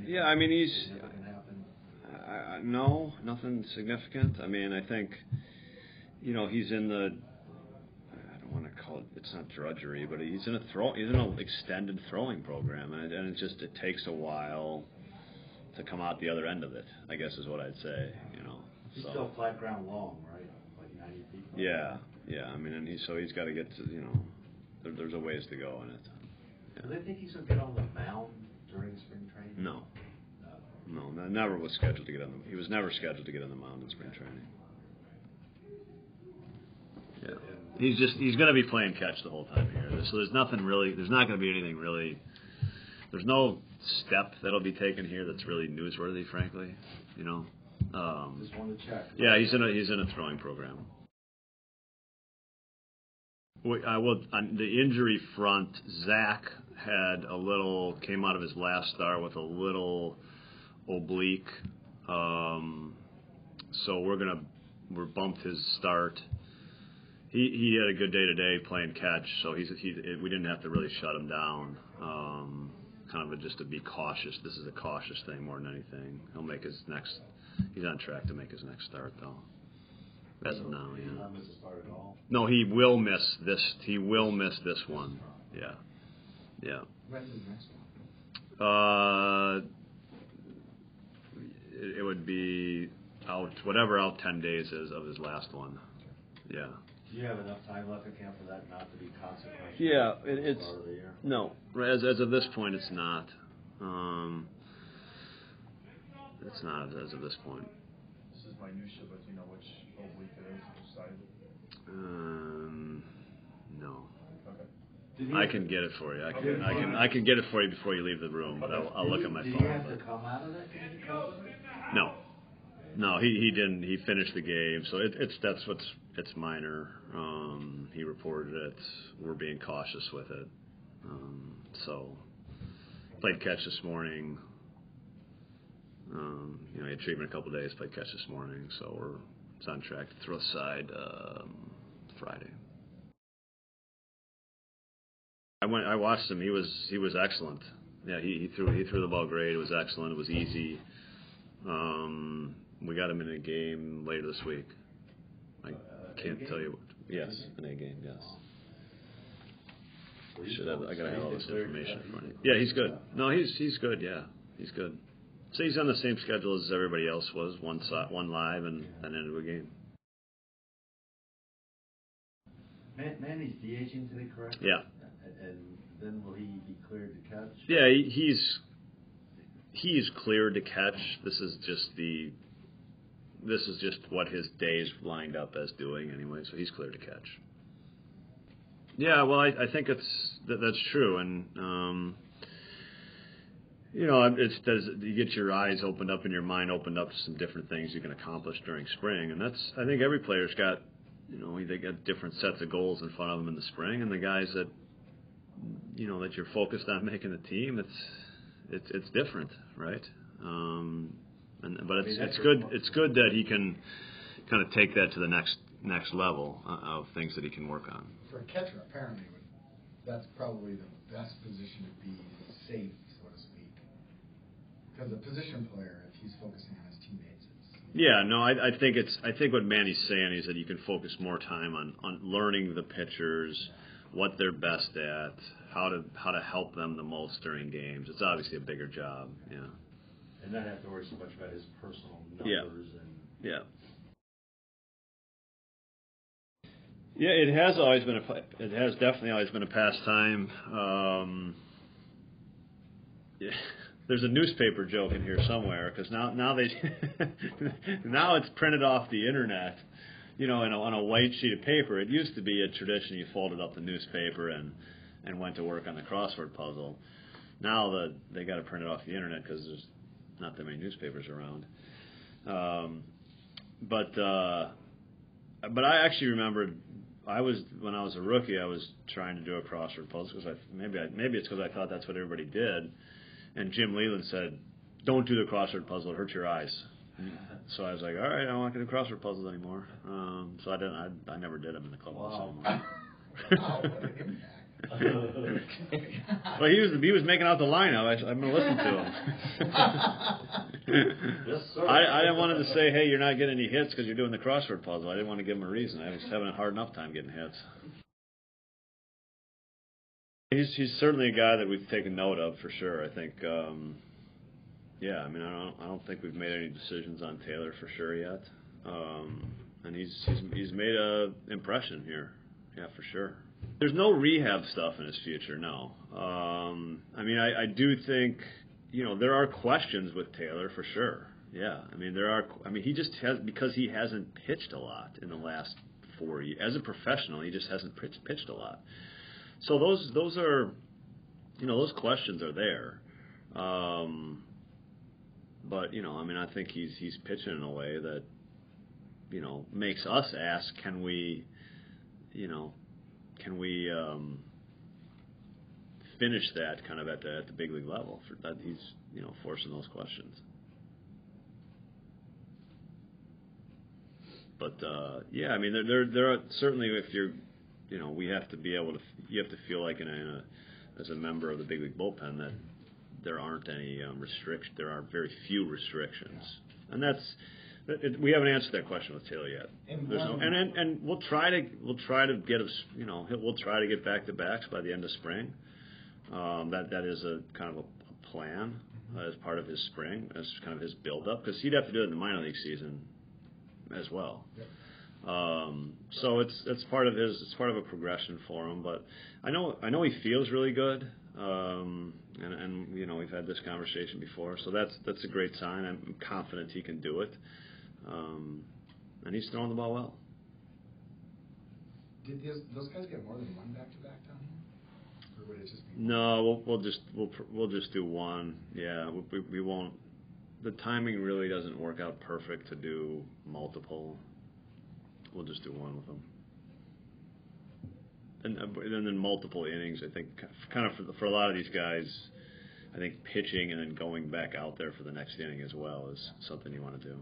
Yeah, I mean, he's... no, nothing significant. I mean, I think, he's in the... I don't want to call it... It's not drudgery, but he's in an extended throwing program, and it takes a while to come out the other end of it, I guess is what I'd say, He's still flat ground long, right? Like 90 feet. Yeah. I mean, and he's got to get to, there's a ways to go in it. Yeah. Do they think he's going to get on the mound during spring training? No, never was scheduled to get on the. He was never scheduled to get on the mound in spring training. Yeah, he's going to be playing catch the whole time here. So there's nothing really. There's not going to be anything really. There's no step that'll be taken here that's really newsworthy, frankly. Just wanted to check. Yeah, he's in a throwing program. I will on the injury front. Zach came out of his last start with a little oblique, so we're bumped his start. He had a good day today playing catch, so we didn't have to really shut him down. Kind of just to be cautious. This is a cautious thing more than anything. He's on track to make his next start though. As of now, yeah. Not miss a start at all. No, he will miss this. He will miss this one. Yeah. When's the next one? It would be out 10 days is of his last one. Yeah. Do you have enough time left in camp for that not to be consequential? Yeah, it's no. As of this point, it's not. It's not as of this point. This is minutia, but do you know which oblique it is, which side? No. Okay. I can get it for you. I can get it for you before you leave the room. But I'll look at my phone. Did he have to come out of that game? No, he didn't. He finished the game, so it's minor. He reported it. We're being cautious with it. So played catch this morning. He had treatment a couple of days. Played catch this morning, so it's on track to throw aside Friday. I watched him. He was excellent. Yeah, he threw the ball great. It was excellent. It was easy. We got him in a game later this week. I can't tell you. Yes, an A game. Yes. I gotta have all this information in front of you. Yeah, he's good. No, he's good. Yeah, he's good. So he's on the same schedule as everybody else was. One live and then into a game. Manny's DHing today, correct? Yeah. And then will he be cleared to catch? Yeah, he's cleared to catch. This is just what his days lined up as doing anyway. So he's cleared to catch. Yeah, well, I think that's true, and you get your eyes opened up and your mind opened up to some different things you can accomplish during spring, and I think every player's got, they got different sets of goals in front of them in the spring, and the guys that, that you're focused on making the team, it's different, right? But it's good. It's good that he can kind of take that to the next level of things that he can work on. For a catcher, apparently, that's probably the best position to be safe, so to speak. Because a position player, if he's focusing on his teammates, I think what Manny's saying is that you can focus more time on learning the pitchers, what they're best at, how to help them the most during games. It's obviously a bigger job, yeah. And not have to worry so much about his personal numbers Yeah. Yeah, it has definitely always been a pastime. There's a newspaper joke in here somewhere because now it's printed off the internet, on a white sheet of paper. It used to be a tradition you folded up the newspaper and went to work on the crossword puzzle. Now they got to print it off the internet because there's not that many newspapers around. But I actually remembered. When I was a rookie, I was trying to do a crossword puzzle because maybe it's because I thought that's what everybody did, and Jim Leland said, "Don't do the crossword puzzle; it hurts your eyes." So I was like, "All right, I don't want to do crossword puzzles anymore." So I never did them in the clubhouse anymore. Wow, what an impact! Well, he was making out the lineup. I'm going to listen to him. Yes, sir. I didn't want him to say, hey, you're not getting any hits because you're doing the crossword puzzle. I didn't want to give him a reason. I was having a hard enough time getting hits. He's certainly a guy that we've taken note of for sure. I think, yeah. I mean, I don't think we've made any decisions on Taylor for sure yet. And he's made a impression here. Yeah, for sure. There's no rehab stuff in his future, no. I mean, I do think, there are questions with Taylor for sure. Yeah, I mean, there are. I mean, he just has, because he hasn't pitched a lot in the last 4 years. As a professional, he just hasn't pitched a lot. So those are, those questions are there. But, I mean, I think he's pitching in a way that, makes us ask, can we finish that kind of at the big league level? For that, he's forcing those questions. But yeah, I mean, there are certainly, if you're, we have to be able to, you have to feel like as a member of the big league bullpen that there aren't any restrictions. There are very few restrictions, and we haven't answered that question with Taylor yet. And we'll try to get us, we'll try to get back to backs by the end of spring. That is a kind of a plan as part of his spring, as kind of his build up, because he'd have to do it in the minor league season as well. Yep. So it's part of a progression for him. But I know he feels really good. And we've had this conversation before, so that's a great sign. I'm confident he can do it. And he's throwing the ball well. Did those guys get more than one back-to-back down here, or would it just be one? No, we'll just do one. Yeah, we won't. The timing really doesn't work out perfect to do multiple. We'll just do one with them. And then multiple innings. I think kind of for a lot of these guys, I think pitching and then going back out there for the next inning as well is something you want to do.